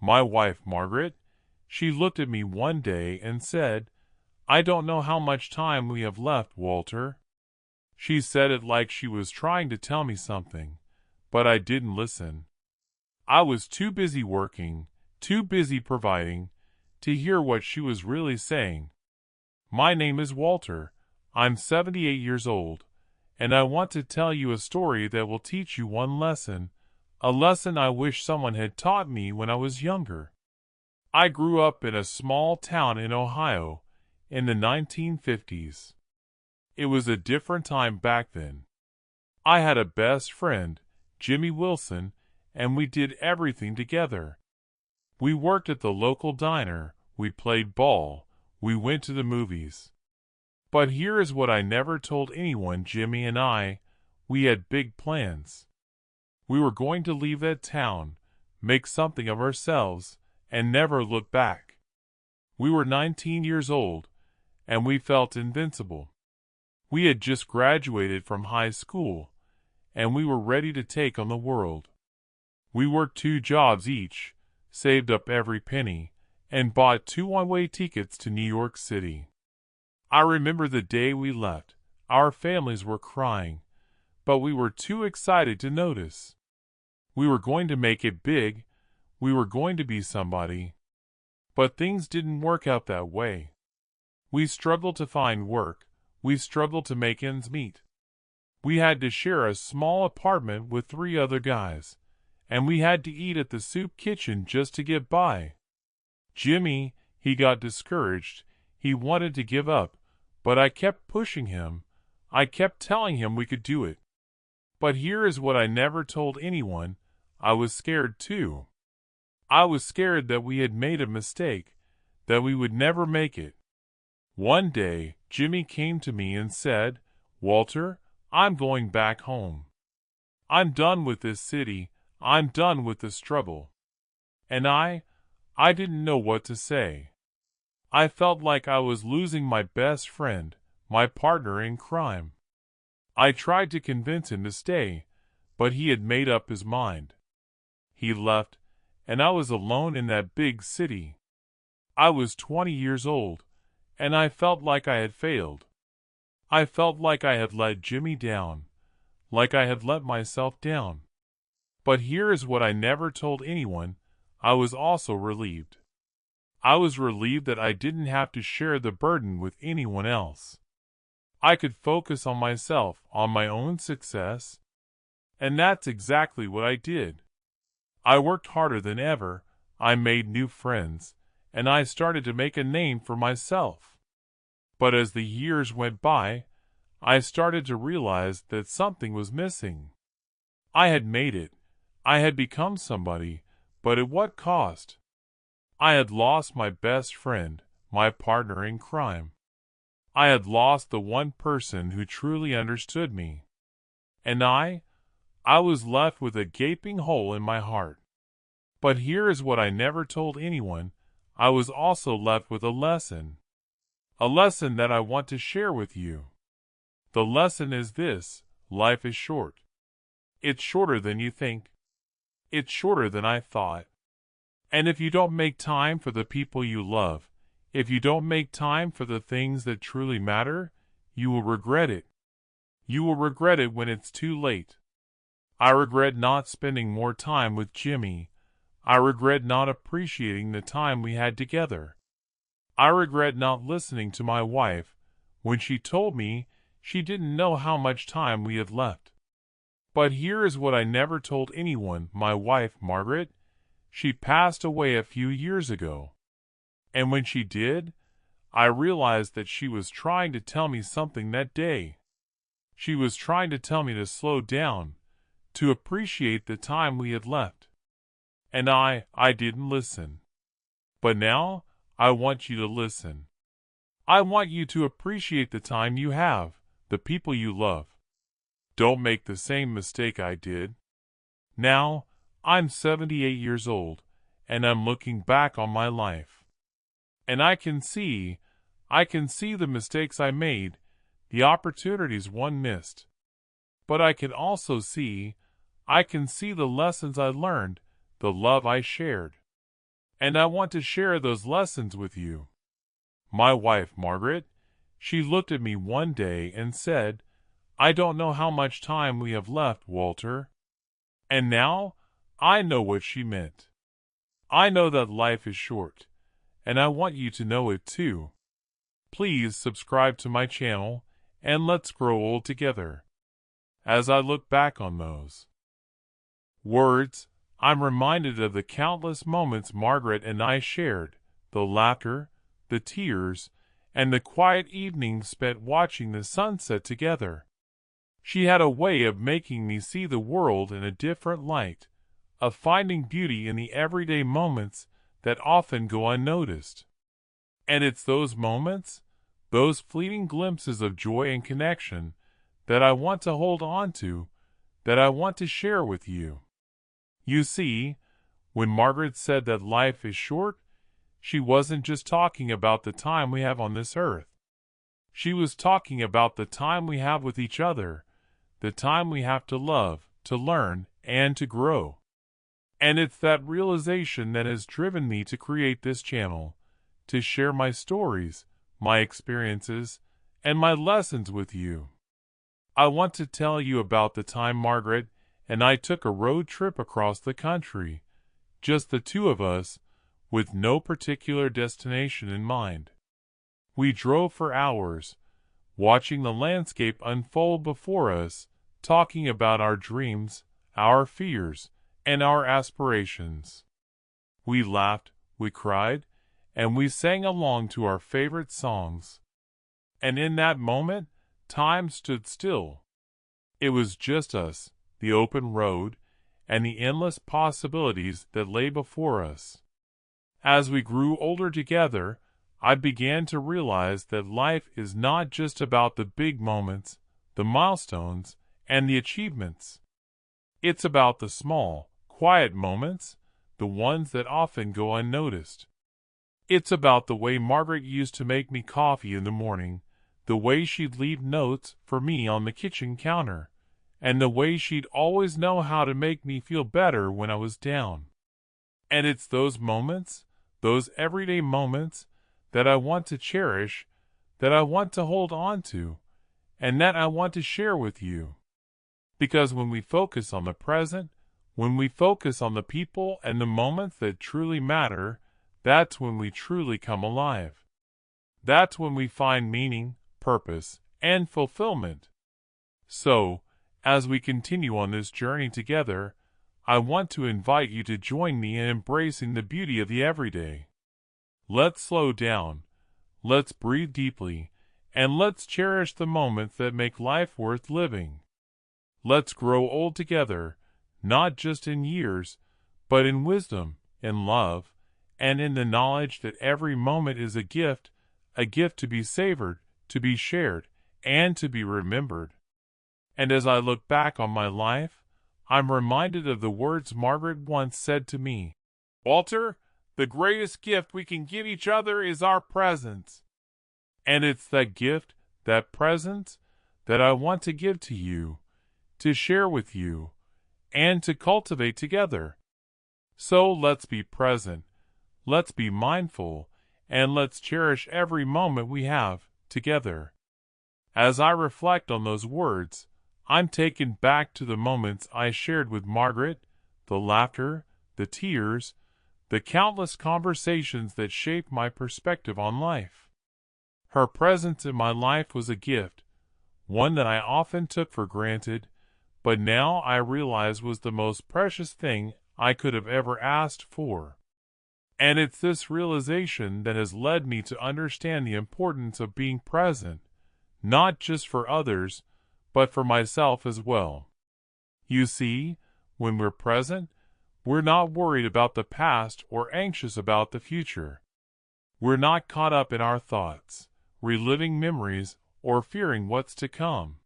My wife, Margaret. She looked at me one day and said, "I don't know how much time we have left, Walter." She said it like she was trying to tell me something, but I didn't listen. I was too busy working, too busy providing, to hear what she was really saying. My name is Walter. I'm 78 years old, and I want to tell you a story that will teach you one lesson, a lesson I wish someone had taught me when I was younger. I grew up in a small town in Ohio in the 1950s. It was a different time back then. I had a best friend, Jimmy Wilson, and we did everything together. We worked at the local diner, we played ball, we went to the movies. But here is what I never told anyone. Jimmy and we had big plans. We were going to leave that town, make something of ourselves, and never look back. We were 19 years old, and we felt invincible. We had just graduated from high school, and we were ready to take on the world. We worked 2 jobs each, saved up every penny, and bought 2 one-way tickets to New York City. I remember the day we left. Our families were crying, but we were too excited to notice. We were going to make it big. We were going to be somebody. But things didn't work out that way. We struggled to find work. We struggled to make ends meet. We had to share a small apartment with 3 other guys, and we had to eat at the soup kitchen just to get by. Jimmy, he got discouraged. He wanted to give up, but I kept pushing him. I kept telling him we could do it. But here is what I never told anyone. I was scared too. I was scared that we had made a mistake, that we would never make it. One day, Jimmy came to me and said, "Walter, I'm going back home. I'm done with this city. I'm done with the struggle." And I didn't know what to say. I felt like I was losing my best friend, my partner in crime. I tried to convince him to stay, but he had made up his mind. He left, and I was alone in that big city. I was 20 years old, and I felt like I had failed. I felt like I had let Jimmy down, like I had let myself down. But here is what I never told anyone. I was also relieved. I was relieved that I didn't have to share the burden with anyone else. I could focus on myself, on my own success. And that's exactly what I did. I worked harder than ever, I made new friends, and I started to make a name for myself. But as the years went by, I started to realize that something was missing. I had made it. I had become somebody, but at what cost? I had lost my best friend, my partner in crime. I had lost the one person who truly understood me. And I was left with a gaping hole in my heart. But here is what I never told anyone. I was also left with a lesson that I want to share with you. The lesson is this: life is short. It's shorter than you think. It's shorter than I thought. And if you don't make time for the people you love, if you don't make time for the things that truly matter, you will regret it. You will regret it when it's too late. I regret not spending more time with Jimmy. I regret not appreciating the time we had together. I regret not listening to my wife when she told me she didn't know how much time we had left. But here is what I never told anyone. My wife, Margaret, she passed away a few years ago. And when she did, I realized that she was trying to tell me something that day. She was trying to tell me to slow down, to appreciate the time we had left. And I didn't listen. But now, I want you to listen. I want you to appreciate the time you have, the people you love. Don't make the same mistake I did. Now, I'm 78 years old, and I'm looking back on my life. And I can see the mistakes I made, the opportunities one missed. But I can also see the lessons I learned, the love I shared. and I want to share those lessons with you. My wife, Margaret, she looked at me one day and said, I don't know how much time we have left, Walter. And now I know what she meant. I know that life is short, and I want you to know it too. Please subscribe to my channel, and let's grow old together. As I look back on those words, I'm reminded of the countless moments Margaret and I shared, the laughter, the tears, and the quiet evenings spent watching the sunset together. She had a way of making me see the world in a different light, of finding beauty in the everyday moments that often go unnoticed. And it's those moments, those fleeting glimpses of joy and connection, that I want to hold on to, that I want to share with you. You see, when Margaret said that life is short, she wasn't just talking about the time we have on this earth. She was talking about the time we have with each other, the time we have to love, to learn, and to grow. And it's that realization that has driven me to create this channel, to share my stories, my experiences, and my lessons with you. I want to tell you about the time Margaret and I took a road trip across the country, just the two of us, with no particular destination in mind. We drove for hours, watching the landscape unfold before us, talking about our dreams, our fears, and our aspirations. We laughed, we cried, and we sang along to our favorite songs. And in that moment, time stood still. It was just us, the open road, and the endless possibilities that lay before us. As we grew older together, I began to realize that life is not just about the big moments, the milestones, and the achievements. It's about the small, quiet moments, the ones that often go unnoticed. It's about the way Margaret used to make me coffee in the morning, the way she'd leave notes for me on the kitchen counter, and the way she'd always know how to make me feel better when I was down. And it's those moments, those everyday moments, that I want to cherish, that I want to hold on to, and that I want to share with you. Because when we focus on the present, when we focus on the people and the moments that truly matter, that's when we truly come alive. That's when we find meaning, purpose, and fulfillment. So, as we continue on this journey together, I want to invite you to join me in embracing the beauty of the everyday. Let's slow down, let's breathe deeply, and let's cherish the moments that make life worth living. Let's grow old together, not just in years, but in wisdom, in love, and in the knowledge that every moment is a gift to be savored, to be shared, and to be remembered. And as I look back on my life, I'm reminded of the words Margaret once said to me. Walter, the greatest gift we can give each other is our presence. And it's that gift, that presence, that I want to give to you, to share with you, and to cultivate together. So let's be present, let's be mindful, and let's cherish every moment we have together. As I reflect on those words, I'm taken back to the moments I shared with Margaret, the laughter, the tears, the countless conversations that shaped my perspective on life. Her presence in my life was a gift, one that I often took for granted, but now I realize was the most precious thing I could have ever asked for. And it's this realization that has led me to understand the importance of being present, not just for others, but for myself as well. You see, when we're present, we're not worried about the past or anxious about the future. We're not caught up in our thoughts, reliving memories, or fearing what's to come.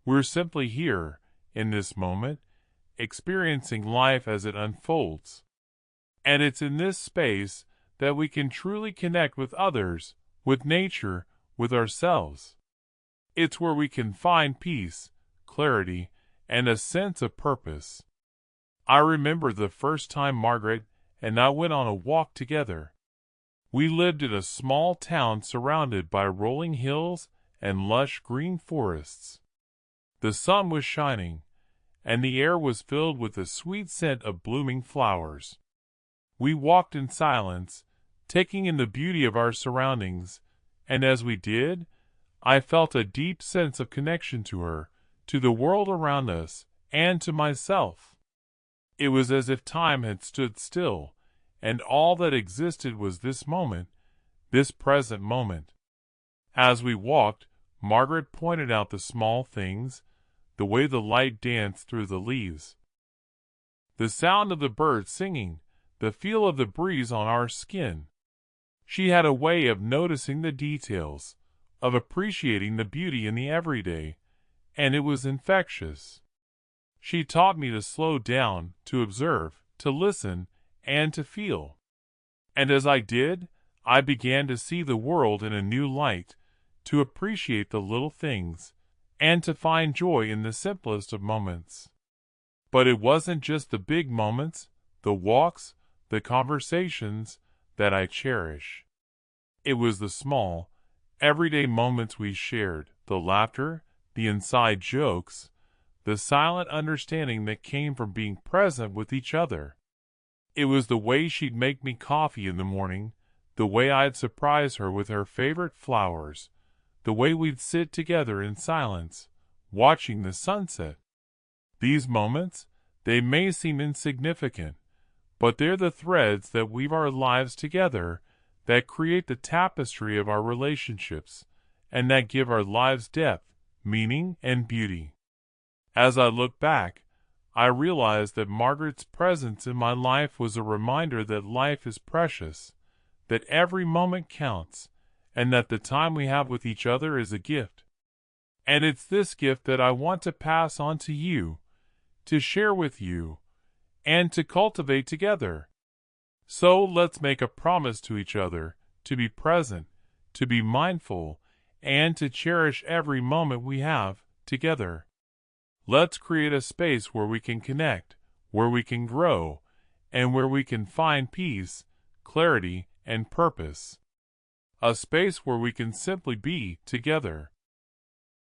We're simply here, in this moment, experiencing life as it unfolds. And it's in this space that we can truly connect with others, with nature, with ourselves. It's where we can find peace, clarity, and a sense of purpose. I remember the first time Margaret and I went on a walk together. We lived in a small town surrounded by rolling hills and lush green forests. The sun was shining, and the air was filled with the sweet scent of blooming flowers. We walked in silence, taking in the beauty of our surroundings, and as we did, I felt a deep sense of connection to her, to the world around us, and to myself. It was as if time had stood still, and all that existed was this moment, this present moment. As we walked, Margaret pointed out the small things, the way the light danced through the leaves, the sound of the birds singing, the feel of the breeze on our skin. She had a way of noticing the details, of appreciating the beauty in the everyday, and it was infectious. She taught me to slow down, to observe, to listen, and to feel. And as I did, I began to see the world in a new light, to appreciate the little things, and to find joy in the simplest of moments. But it wasn't just the big moments, the walks, the conversations, that I cherish. It was the small, everyday moments we shared, the laughter, the inside jokes, the silent understanding that came from being present with each other. It was the way she'd make me coffee in the morning, the way I'd surprise her with her favorite flowers, the way we'd sit together in silence, watching the sunset. These moments, they may seem insignificant, but they're the threads that weave our lives together, that create the tapestry of our relationships, and that give our lives depth, meaning, and beauty. As I look back, I realize that Margaret's presence in my life was a reminder that life is precious, that every moment counts, and that the time we have with each other is a gift. And it's this gift that I want to pass on to you, to share with you, and to cultivate together. So let's make a promise to each other, to be present, to be mindful, and to cherish every moment we have together. Let's create a space where we can connect, where we can grow, and where we can find peace, clarity, and purpose. A space where we can simply be together,